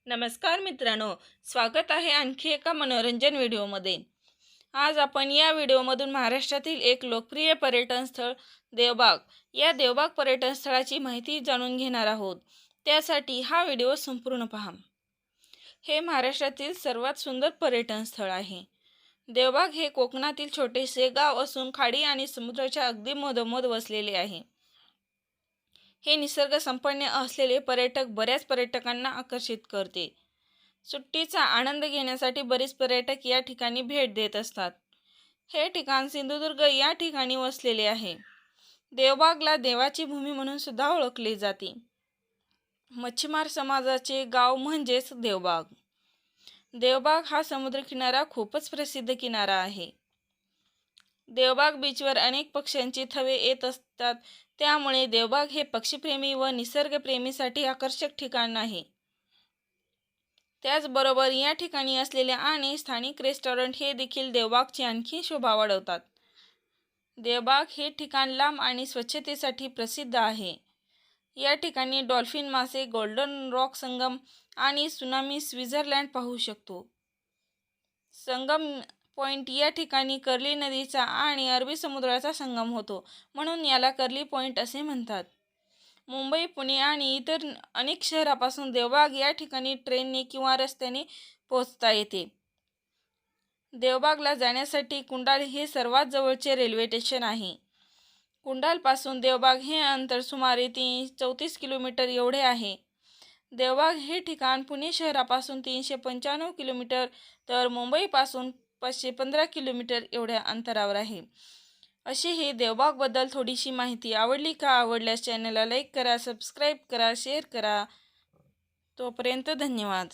नमस्कार मित्रांनो, स्वागत आहे आणखी एका मनोरंजन व्हिडिओमध्ये। आज आपण या व्हिडिओमधून महाराष्ट्रातील एक लोकप्रिय पर्यटन स्थळ देवबाग या देवबाग पर्यटन स्थळाची माहिती जाणून घेणार आहोत। त्यासाठी हा व्हिडिओ संपूर्ण पहा। हे महाराष्ट्रातील सर्वात सुंदर पर्यटन स्थळ आहे। देवबाग हे कोकणातील छोटेसे गाव असून खाडी आणि समुद्राच्या अगदी मधोमध वसलेले आहे। हे निसर्ग संपन्न असलेले पर्यटक बऱ्याच पर्यटकांना आकर्षित करते। सुट्टीचा आनंद घेण्यासाठी बरेच पर्यटक या ठिकाणी भेट देत असतात। हे ठिकाण सिंधुदुर्ग या ठिकाणी वसलेले आहे। देवबागला देवाची भूमी म्हणून सुद्धा ओळखले जाते। मच्छीमार समाजाचे गाव म्हणजेच देवबाग। देवबाग हा समुद्रकिनारा खूपच प्रसिद्ध किनारा आहे। देवबाग बीचवर अनेक पक्ष्यांची थवे येत असतात, त्यामुळे देवबाग हे पक्षीप्रेमी व निसर्गप्रेमीसाठी आकर्षक ठिकाण आहे। त्याचबरोबर या ठिकाणी असलेले आणि स्थानिक रेस्टॉरंट हे देखील देवबागची आणखी शोभा वाढवतात। देवबाग हे ठिकाण लांब आणि स्वच्छतेसाठी प्रसिद्ध आहे। या ठिकाणी डॉल्फिन मासे, गोल्डन रॉक संगम आणि सुनामी स्वित्झर्लंड पाहू शकतो। संगम पॉइंट या ठिकाणी कर्ली नदीचा आणि अरबी समुद्राचा संगम होतो, म्हणून याला कर्ली पॉइंट असे म्हणतात। मुंबई, पुणे आणि इतर अनेक शहरापासून देवबाग या ठिकाणी ट्रेनने किंवा रस्त्याने पोहोचता येते। देवबागला जाण्यासाठी कुंडाल हे सर्वात जवळचे रेल्वे स्टेशन आहे। कुंडालपासून देवबाग हे अंतर सुमारे 34 किलोमीटर एवढे आहे। देवबाग हे ठिकाण पुणे शहरापासून 395 किलोमीटर तर मुंबईपासून 515 किलोमीटर एवढ्या अंतरावर आहे। अशी ही देवबागबद्दल थोडीशी माहिती। आवडली का? आवडल्यास चॅनलला लाईक करा, सबस्क्राईब करा, शेअर करा। तोपर्यंत धन्यवाद।